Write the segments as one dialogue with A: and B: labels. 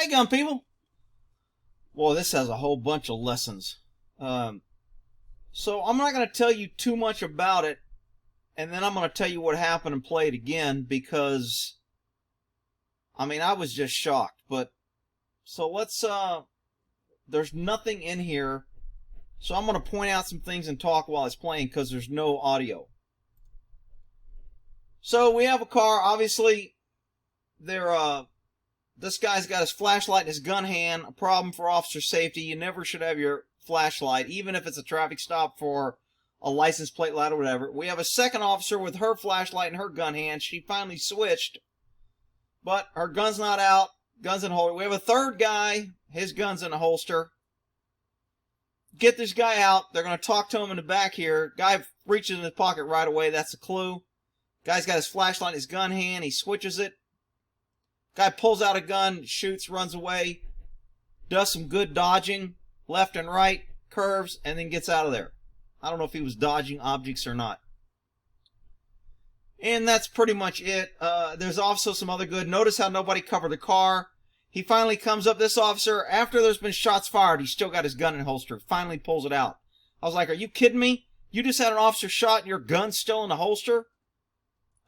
A: Hey, gun people. Well, this has a whole bunch of lessons. So I'm not going to tell you too much about it, and then I'm going to tell you what happened and play it again because, I mean, I was just shocked. But, so let's, there's nothing in here, so I'm going to point out some things and talk while it's playing because there's no audio. So we have a car, obviously, this guy's got his flashlight in his gun hand, a problem for officer safety. You never should have your flashlight, even if it's a traffic stop for a license plate light or whatever. We have a second officer with her flashlight in her gun hand. She finally switched, but her gun's not out. Gun's in holster. We have a third guy. His gun's in a holster. Get this guy out. They're going to talk to him in the back here. Guy reaches in his pocket right away. That's a clue. Guy's got his flashlight in his gun hand. He switches it. Guy pulls out a gun, shoots, runs away, does some good dodging, left and right, curves, and then gets out of there. I don't know if he was dodging objects or not. And that's pretty much it. There's also some other good. Notice how nobody covered the car. He finally comes up, this officer, after there's been shots fired, he's still got his gun in holster, finally pulls it out. I was like, are you kidding me? You just had an officer shot and your gun's still in the holster?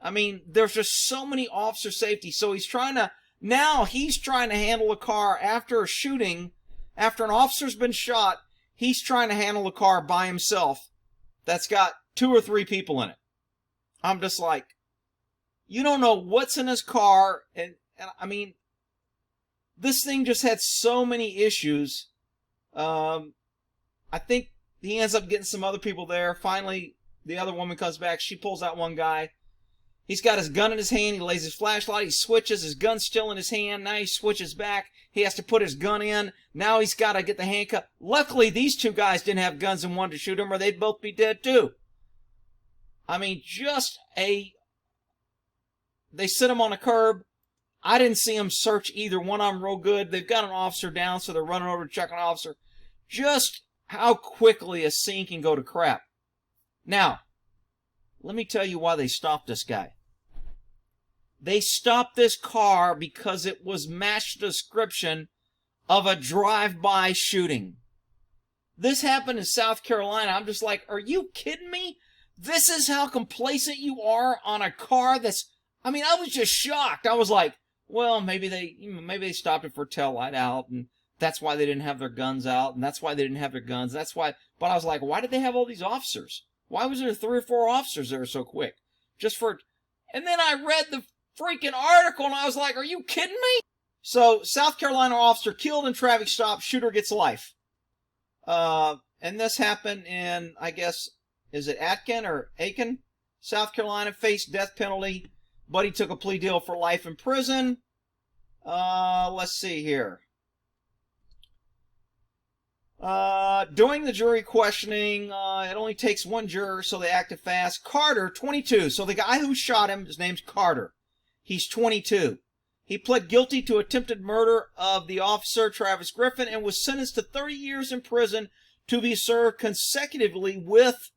A: I mean, there's just so many officer safety. So he's trying to handle a car after a shooting, after an officer's been shot, he's trying to handle a car by himself that's got 2 or 3 people in it. I'm just like, you don't know what's in his car, and I mean, this thing just had so many issues. I think he ends up getting some other people there. Finally, the other woman comes back. She pulls out one guy. He's got his gun in his hand. He lays his flashlight. He switches. His gun's still in his hand. Now he switches back. He has to put his gun in. Now he's got to get the handcuff. Luckily, these 2 guys didn't have guns and wanted to shoot him, or they'd both be dead too. I mean, they sit him on a curb. I didn't see them search either one of them real good. They've got an officer down, so they're running over to check an officer. Just how quickly a scene can go to crap. Now, let me tell you why they stopped this guy. They stopped this car because it was matched description of a drive-by shooting. This happened in South Carolina. I'm just like, are you kidding me? This is how complacent you are on a car that's... I mean, I was just shocked. I was like, well, maybe they stopped it for tail light out, and that's why they didn't have their guns out, and that's why they didn't have their guns. That's why... But I was like, why did they have all these officers? Why was there 3 or 4 officers there so quick? And then I read the freaking article and I was like, are you kidding me? So, South Carolina officer killed in traffic stop, shooter gets life. And this happened in, I guess, is it Aiken? South Carolina, faced death penalty, but he took a plea deal for life in prison. Let's see here. During the jury questioning, it only takes 1 juror, so they acted fast. Carter, 22. So the guy who shot him, his name's Carter. He's 22. He pled guilty to attempted murder of the officer, Travis Griffin, and was sentenced to 30 years in prison to be served consecutively with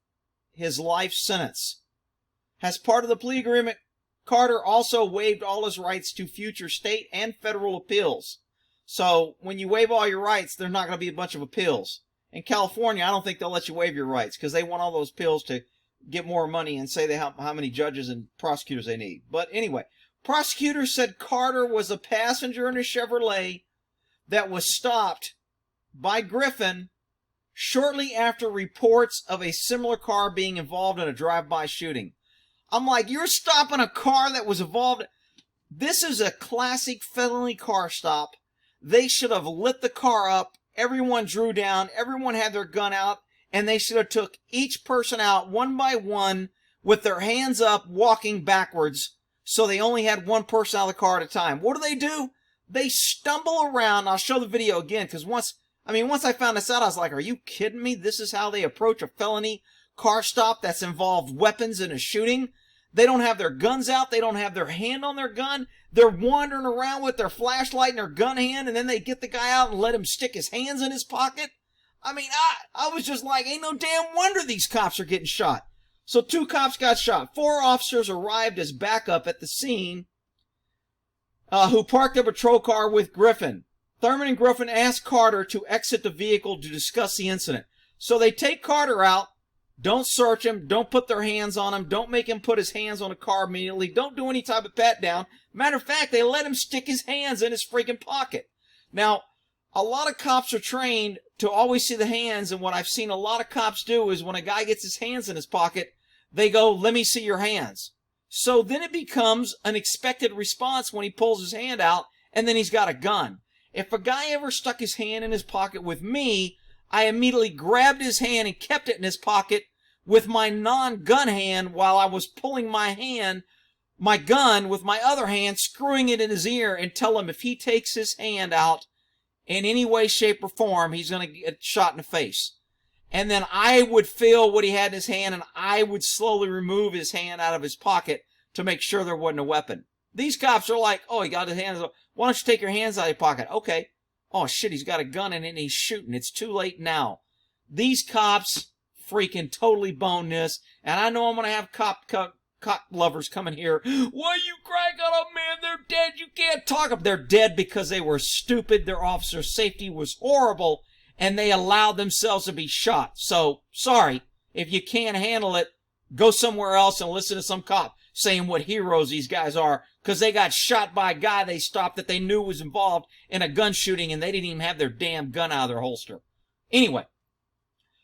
A: his life sentence. As part of the plea agreement, Carter also waived all his rights to future state and federal appeals. So, when you waive all your rights, there's not going to be a bunch of appeals. In California, I don't think they'll let you waive your rights, because they want all those appeals to get more money and say how many judges and prosecutors they need. But anyway, prosecutors said Carter was a passenger in a Chevrolet that was stopped by Griffin shortly after reports of a similar car being involved in a drive-by shooting. I'm like, you're stopping a car that was involved... This is a classic felony car stop. They should have lit the car up, everyone drew down, everyone had their gun out, and they should have took each person out one by one with their hands up, walking backwards, so they only had one person out of the car at a time. What do? They stumble around. I'll show the video again, because once I found this out, I was like, are you kidding me? This is how they approach a felony car stop that's involved weapons in a shooting? They don't have their guns out. They don't have their hand on their gun. They're wandering around with their flashlight in their gun hand, and then they get the guy out and let him stick his hands in his pocket. I mean, I was just like, ain't no damn wonder these cops are getting shot. So 2 cops got shot. 4 officers arrived as backup at the scene who parked a patrol car with Griffin. Thurman and Griffin ask Carter to exit the vehicle to discuss the incident. So they take Carter out, don't search him, don't put their hands on him, don't make him put his hands on the car immediately, don't do any type of pat down. Matter of fact, they let him stick his hands in his freaking pocket. Now, a lot of cops are trained to always see the hands, and what I've seen a lot of cops do is when a guy gets his hands in his pocket, they go, let me see your hands. So then it becomes an expected response when he pulls his hand out, and then he's got a gun. If a guy ever stuck his hand in his pocket with me, I immediately grabbed his hand and kept it in his pocket with my non-gun hand while I was pulling my gun with my other hand, screwing it in his ear, and tell him if he takes his hand out in any way, shape, or form, he's going to get shot in the face. And then I would feel what he had in his hand, and I would slowly remove his hand out of his pocket to make sure there wasn't a weapon. These cops are like, oh, he got his hands. Why don't you take your hands out of your pocket? Okay. Oh, shit, he's got a gun in it and he's shooting. It's too late now. These cops freaking totally bone this, and I know I'm going to have cop lovers coming here. Why you crying on them, man? They're dead. You can't talk them. They're dead because they were stupid. Their officer safety was horrible, and they allowed themselves to be shot. So, sorry. If you can't handle it, go somewhere else and listen to some cop saying what heroes these guys are, because they got shot by a guy they stopped that they knew was involved in a gun shooting, and they didn't even have their damn gun out of their holster. Anyway,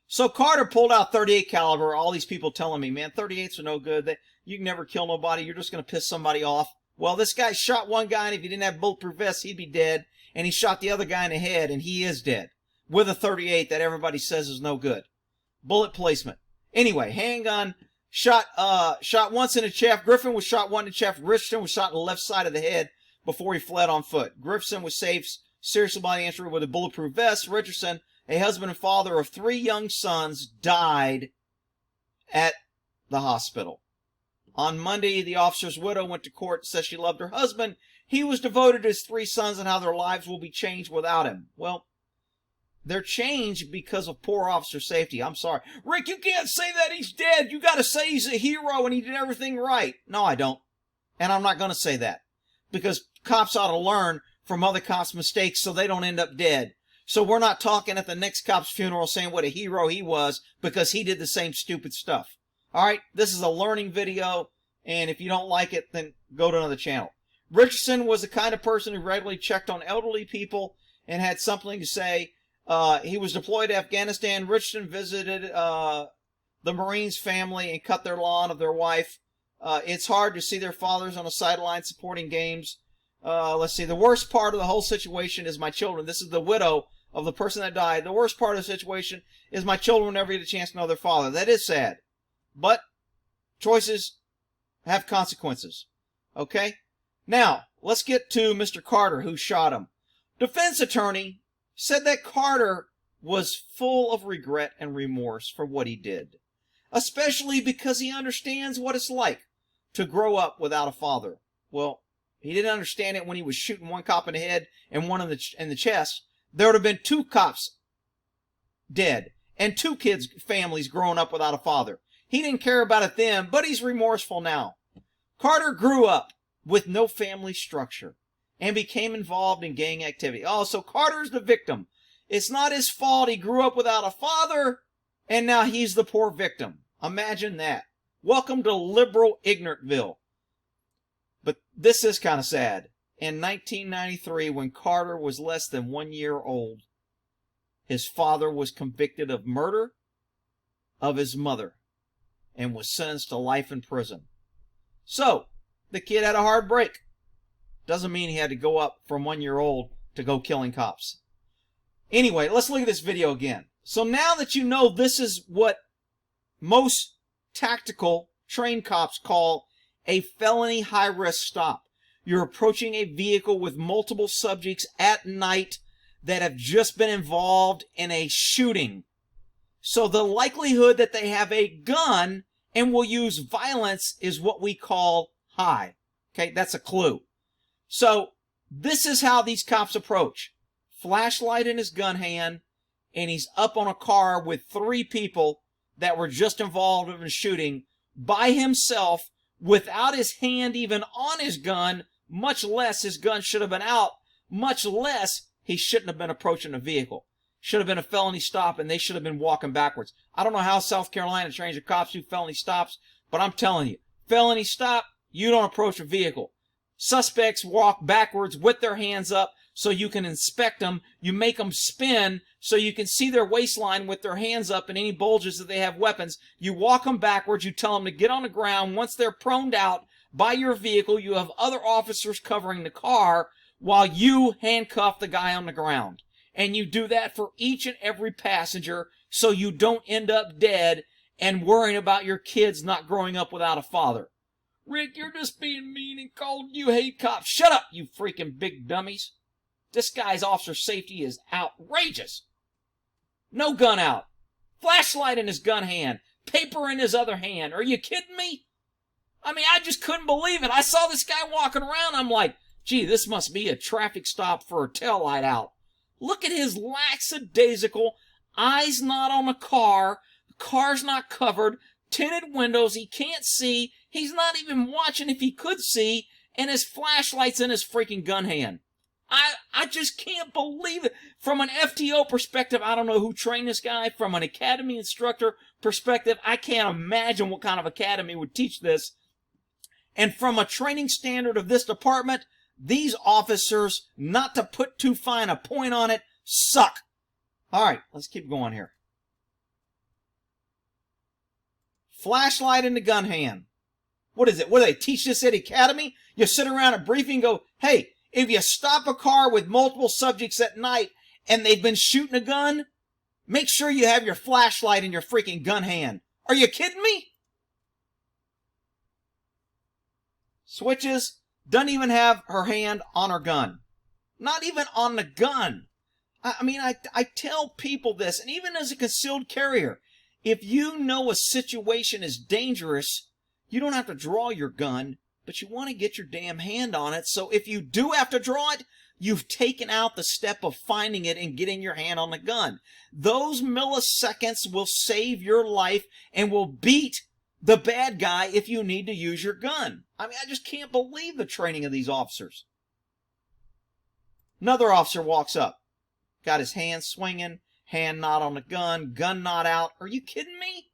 A: so Carter pulled out .38 caliber. All these people telling me, man, 38s are no good. You can never kill nobody. You're just going to piss somebody off. Well, this guy shot one guy, and if he didn't have bulletproof vests, he'd be dead. And he shot the other guy in the head, and he is dead. With a .38 that everybody says is no good. Bullet placement. Anyway, handgun. Shot once in the chest. Griffin was shot one in the chest. Richardson was shot in the left side of the head before he fled on foot. Griffin was saved seriously by the injury with a bulletproof vest. Richardson, a husband and father of 3 young sons, died at the hospital. On Monday, the officer's widow went to court and said she loved her husband. He was devoted to his 3 sons and how their lives will be changed without him. Well, they're changed because of poor officer safety. I'm sorry. Rick, you can't say that he's dead. You got to say he's a hero and he did everything right. No, I don't. And I'm not going to say that. Because cops ought to learn from other cops' mistakes so they don't end up dead. So we're not talking at the next cop's funeral saying what a hero he was because he did the same stupid stuff. All right, this is a learning video, and if you don't like it, then go to another channel. Richardson was the kind of person who regularly checked on elderly people and had something to say. He was deployed to Afghanistan. Richardson visited the Marines' family and cut their lawn of their wife. It's hard to see their fathers on the sideline supporting games. Let's see. The worst part of the whole situation is my children. This is the widow of the person that died. The worst part of the situation is my children will never get a chance to know their father. That is sad. But choices have consequences. Okay? Now, let's get to Mr. Carter, who shot him. Defense attorney said that Carter was full of regret and remorse for what he did, especially because he understands what it's like to grow up without a father. Well, he didn't understand it when he was shooting one cop in the head and one in the chest. There would have been 2 cops dead and 2 kids' families growing up without a father. He didn't care about it then, but he's remorseful now. Carter grew up with no family structure and became involved in gang activity. Oh, so Carter's the victim. It's not his fault he grew up without a father, and now he's the poor victim. Imagine that. Welcome to liberal Ignorantville. But this is kind of sad. In 1993, when Carter was less than 1 year old, his father was convicted of murder of his mother and was sentenced to life in prison. So, the kid had a hard break. Doesn't mean he had to go up from 1 year old to go killing cops. Anyway, let's look at this video again. So now that you know this is what most tactical trained cops call a felony high-risk stop. You're approaching a vehicle with multiple subjects at night that have just been involved in a shooting. So the likelihood that they have a gun and will use violence is what we call high. Okay, that's a clue. So this is how these cops approach. Flashlight in his gun hand, and he's up on a car with 3 people that were just involved in a shooting by himself without his hand even on his gun, much less his gun should have been out, much less he shouldn't have been approaching a vehicle. Should have been a felony stop, and they should have been walking backwards. I don't know how South Carolina trains their cops do felony stops, but I'm telling you, felony stop, you don't approach a vehicle. Suspects walk backwards with their hands up so you can inspect them. You make them spin so you can see their waistline with their hands up and any bulges that they have weapons. You walk them backwards. You tell them to get on the ground. Once they're proned out by your vehicle, you have other officers covering the car while you handcuff the guy on the ground. And you do that for each and every passenger so you don't end up dead and worrying about your kids not growing up without a father. Rick, you're just being mean and cold. You hate cops. Shut up, you freaking big dummies. This guy's officer safety is outrageous. No gun out. Flashlight in his gun hand. Paper in his other hand. Are you kidding me? I mean, I just couldn't believe it. I saw this guy walking around. I'm like, gee, this must be a traffic stop for a taillight out. Look at his lackadaisical, eyes not on the car car's not covered, tinted windows, he can't see, he's not even watching if he could see, and his flashlight's in his freaking gun hand. I just can't believe it. From an FTO perspective, I don't know who trained this guy. From an academy instructor perspective, I can't imagine what kind of academy would teach this. And from a training standard of this department, these officers, not to put too fine a point on it, suck. All right, let's keep going here. Flashlight in the gun hand. What is it? What do they teach this at academy? You sit around a briefing and go, hey, if you stop a car with multiple subjects at night and they've been shooting a gun, make sure you have your flashlight in your freaking gun hand. Are you kidding me? Switches, doesn't even have her hand on her gun. Not even on the gun. I mean, I tell people this, and even as a concealed carrier, if you know a situation is dangerous, you don't have to draw your gun, but you want to get your damn hand on it. So if you do have to draw it, you've taken out the step of finding it and getting your hand on the gun. Those milliseconds will save your life and will beat the bad guy if you need to use your gun. I mean, I just can't believe the training of these officers. Another officer walks up. Got his hand swinging, hand not on the gun not out. Are you kidding me?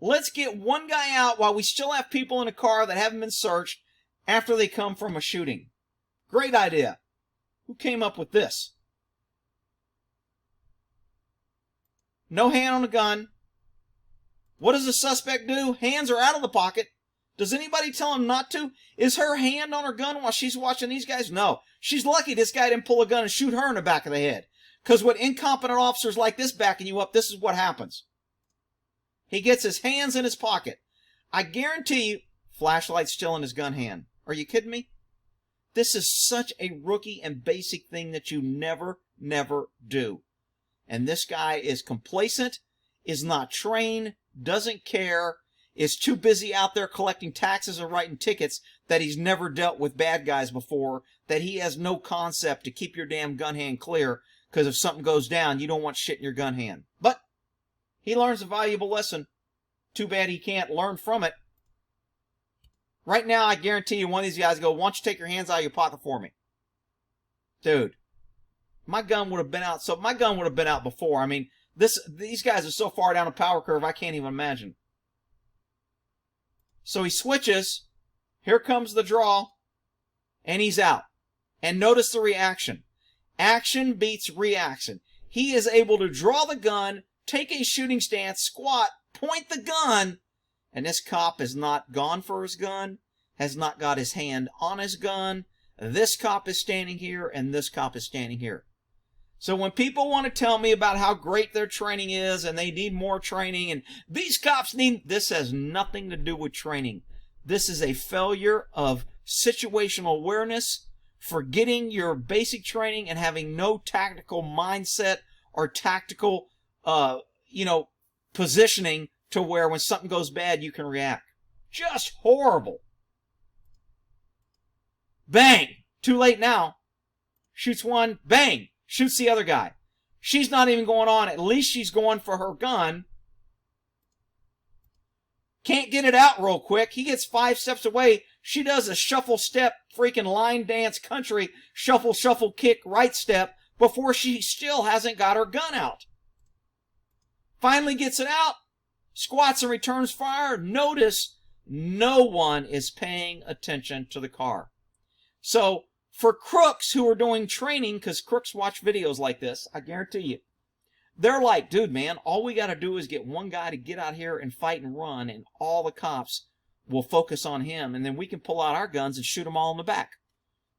A: Let's get one guy out while we still have people in a car that haven't been searched after they come from a shooting. Great idea. Who came up with this? No hand on the gun. What does the suspect do? Hands are out of the pocket. Does anybody tell him not to? Is her hand on her gun while she's watching these guys? No. She's lucky this guy didn't pull a gun and shoot her in the back of the head. Because with incompetent officers like this backing you up, this is what happens. He gets his hands in his pocket. I guarantee you, flashlight's still in his gun hand. Are you kidding me? This is such a rookie and basic thing that you never do. And this guy is complacent, is not trained, doesn't care, is too busy out there collecting taxes or writing tickets that he's never dealt with bad guys before, that he has no concept to keep your damn gun hand clear. Because if something goes down, you don't want shit in your gun hand. But he learns a valuable lesson. Too bad he can't learn from it. Right now, I guarantee you one of these guys go, why don't you take your hands out of your pocket for me? Dude, my gun would have been out. So my gun would have been out before. I mean, these guys are so far down the power curve, I can't even imagine. So he switches. Here comes the draw. And he's out. And notice the reaction. Action beats reaction. He is able to draw the gun, take a shooting stance, squat, point the gun, and this cop has not gone for his gun, has not got his hand on his gun. This cop is standing here, and this cop is standing here. So when people want to tell me about how great their training is, and they need more training, and these cops need, this has nothing to do with training. This is a failure of situational awareness, forgetting your basic training and having no tactical mindset or tactical, positioning to where when something goes bad, you can react. Just horrible. Bang! Too late now. Shoots one, bang! Shoots the other guy. She's not even going on. At least she's going for her gun. Can't get it out real quick. He gets 5 steps away. She does a shuffle step, freaking line dance country, shuffle, shuffle, kick, right step, before she still hasn't got her gun out. Finally gets it out, squats and returns fire. Notice no one is paying attention to the car. So for crooks who are doing training, because crooks watch videos like this, I guarantee you, they're like, dude, man, all we got to do is get one guy to get out here and fight and run, and all the cops will focus on him, and then we can pull out our guns and shoot them all in the back.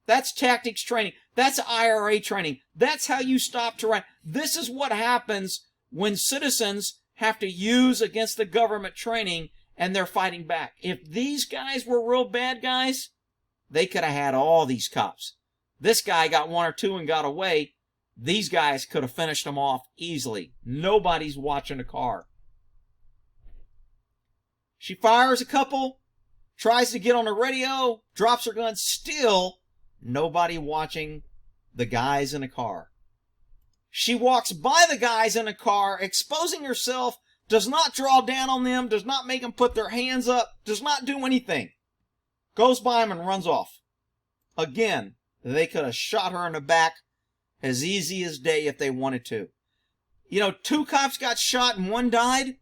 A: That's tactics training. That's IRA training. That's how you stop tyranny. This is what happens when citizens have to use against the government training and they're fighting back. If these guys were real bad guys, they could have had all these cops. This guy got one or two and got away. These guys could have finished them off easily. Nobody's watching the car. She fires a couple, tries to get on the radio, drops her gun. Still, nobody watching the guys in the car. She walks by the guys in the car, exposing herself, does not draw down on them, does not make them put their hands up, does not do anything. Goes by them and runs off. Again, they could have shot her in the back as easy as day if they wanted to. You know, 2 cops got shot and 1 died.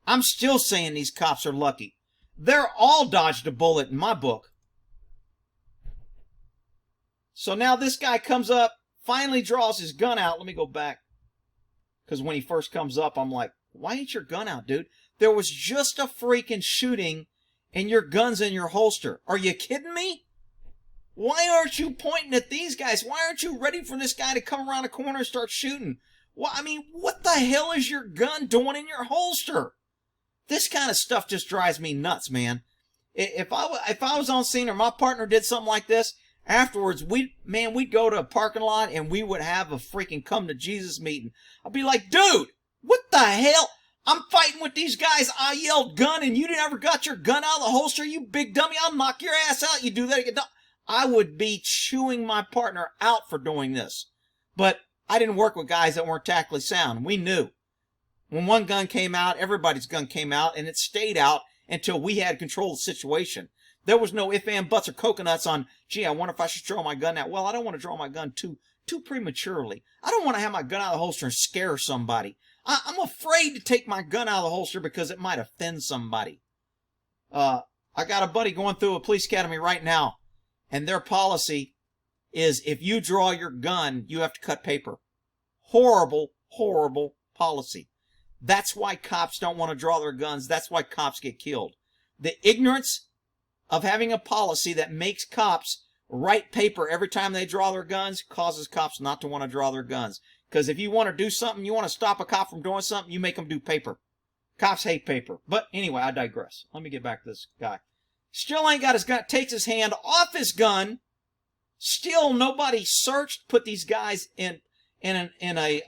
A: I'm still saying these cops are lucky. They're all dodged a bullet in my book. So now this guy comes up, finally draws his gun out. Let me go back. Because when he first comes up, I'm like, why ain't your gun out, dude? There was just a freaking shooting and your gun's in your holster. Are you kidding me? Why aren't you pointing at these guys? Why aren't you ready for this guy to come around the corner and start shooting? Well, I mean, what the hell is your gun doing in your holster? This kind of stuff just drives me nuts, man. If I was on scene or my partner did something like this, afterwards, we'd go to a parking lot and we would have a freaking come to Jesus meeting. I'd be like, dude, what the hell? I'm fighting with these guys. I yelled gun and you never got your gun out of the holster, you big dummy. I'll knock your ass out. You do that again. I would be chewing my partner out for doing this. But I didn't work with guys that weren't tactically sound. We knew. When one gun came out, everybody's gun came out, and it stayed out until we had control of the situation. There was no ifs, ands, buts, or coconuts on, gee, I wonder if I should draw my gun out. Well, I don't want to draw my gun too prematurely. I don't want to have my gun out of the holster and scare somebody. I'm afraid to take my gun out of the holster because it might offend somebody. I got a buddy going through a police academy right now, and their policy is if you draw your gun, you have to cut paper. Horrible, horrible policy. That's why cops don't want to draw their guns. That's why cops get killed. The ignorance of having a policy that makes cops write paper every time they draw their guns causes cops not to want to draw their guns. Because if you want to do something, you want to stop a cop from doing something, you make them do paper. Cops hate paper. But anyway, I digress. Let me get back to this guy. Still ain't got his gun. Takes his hand off his gun. Still nobody searched, put these guys in a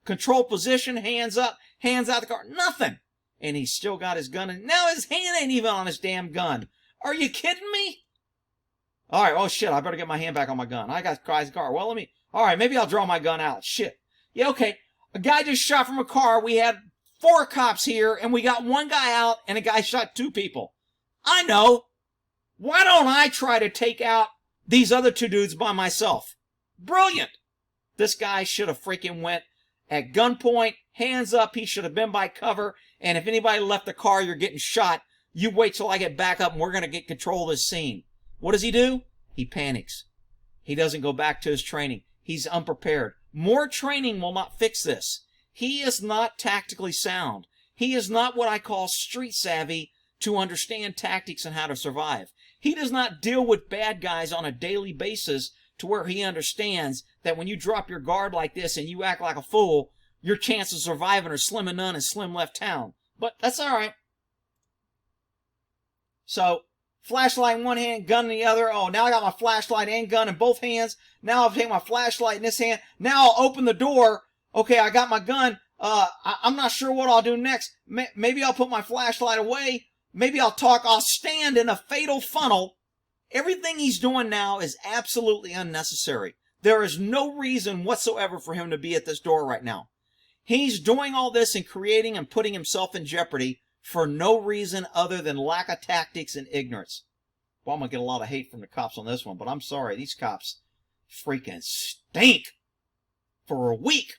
A: control position, hands up, hands out the car, nothing. And he's still got his gun, and now his hand ain't even on his damn gun. Are you kidding me? All right, oh shit, I better get my hand back on my gun. I got guy's car. Well, all right, maybe I'll draw my gun out. Shit. Yeah, okay. A guy just shot from a car. We had 4 cops here, and we got 1 guy out, and a guy shot 2 people. I know. Why don't I try to take out these other 2 dudes by myself? Brilliant. This guy should have freaking went at gunpoint, hands up. He should have been by cover. And if anybody left the car, you're getting shot. You wait till I get back up and we're going to get control of this scene. What does he do? He panics. He doesn't go back to his training. He's unprepared. More training will not fix this. He is not tactically sound. He is not what I call street savvy to understand tactics and how to survive. He does not deal with bad guys on a daily basis to where he understands that when you drop your guard like this and you act like a fool, your chances of surviving are slim and none and slim left town. But that's all right. So, flashlight in one hand, gun in the other. Oh, now I got my flashlight and gun in both hands. Now I'll take my flashlight in this hand. Now I'll open the door. Okay, I got my gun. I'm not sure what I'll do next. Maybe I'll put my flashlight away. Maybe I'll talk. I'll stand in a fatal funnel. Everything he's doing now is absolutely unnecessary. There is no reason whatsoever for him to be at this door right now. He's doing all this and creating and putting himself in jeopardy for no reason other than lack of tactics and ignorance. Well, I'm going to get a lot of hate from the cops on this one, but I'm sorry. These cops freaking stink. for a week.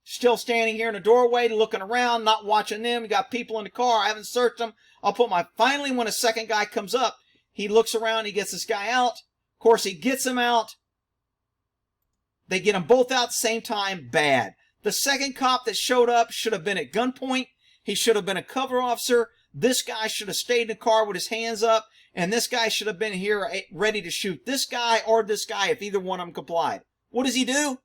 A: Still standing here in the doorway, looking around, not watching them. You got people in the car. I haven't searched them. Finally, when a second guy comes up, he looks around, he gets this guy out. Of course, he gets him out. They get them both out at the same time. Bad. The second cop that showed up should have been at gunpoint. He should have been a cover officer. This guy should have stayed in the car with his hands up. And this guy should have been here ready to shoot this guy or this guy if either one of them complied. What does he do?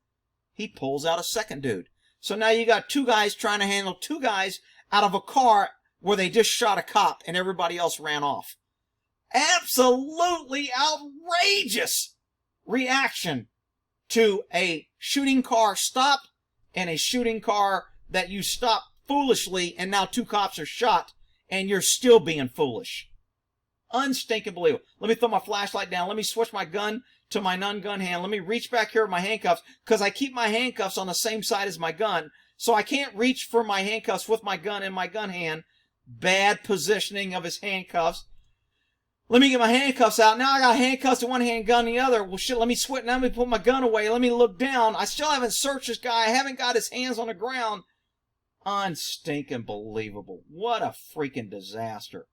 A: He pulls out a second dude. So now you got two guys trying to handle two guys out of a car where they just shot a cop and everybody else ran off. Absolutely outrageous reaction to a shooting car stopped and a shooting car that you stopped foolishly, and now two cops are shot and you're still being foolish. Unstinking believable. Let me throw my flashlight down. Let me switch my gun to my non-gun hand. Let me reach back here with my handcuffs, because I keep my handcuffs on the same side as my gun, so I can't reach for my handcuffs with my gun in my gun hand. Bad positioning of his handcuffs. Let me get my handcuffs out. Now I got handcuffs in one hand, gun in the other. Well, shit, let me switch. Now let me put my gun away. Let me look down. I still haven't searched this guy. I haven't got his hands on the ground. Unstinking believable. What a freaking disaster.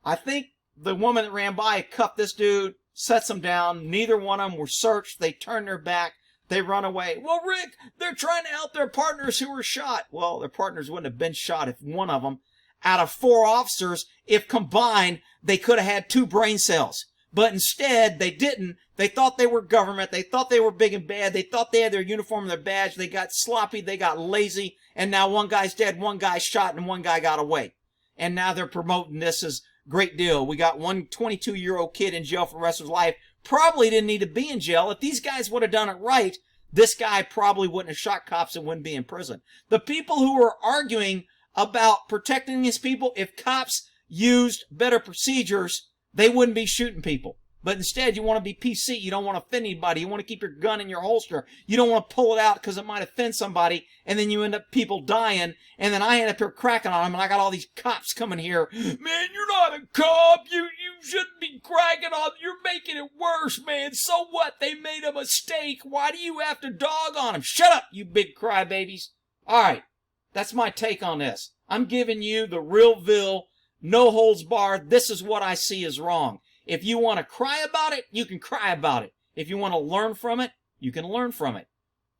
A: I think the woman that ran by cuffed this dude, sets him down. Neither one of them were searched. They turn their back. They run away. Well, Rick, they're trying to help their partners who were shot. Well, their partners wouldn't have been shot if one of them, out of 4 officers, if combined, they could have had 2 brain cells. But instead, they didn't. They thought they were government. They thought they were big and bad. They thought they had their uniform and their badge. They got sloppy. They got lazy. And now one guy's dead, one guy's shot, and one guy got away. And now they're promoting this as great deal. We got one 22-year-old kid in jail for the rest of his life. Probably didn't need to be in jail. If these guys would have done it right, this guy probably wouldn't have shot cops and wouldn't be in prison. The people who were arguing about protecting these people, if cops used better procedures, they wouldn't be shooting people. But instead, you want to be PC. You don't want to offend anybody. You want to keep your gun in your holster. You don't want to pull it out because it might offend somebody, and then you end up people dying, and then I end up here cracking on them, and I got all these cops coming here. Man, you're not a cop. You shouldn't be cracking on them. You're making it worse, man. So what? They made a mistake. Why do you have to dog on them? Shut up, you big crybabies. All right, that's my take on this. I'm giving you the real no holds barred. This is what I see is wrong. If you want to cry about it, you can cry about it. If you want to learn from it, you can learn from it.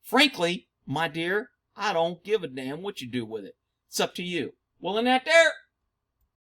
A: Frankly, my dear, I don't give a damn what you do with it. It's up to you. Well, in that there,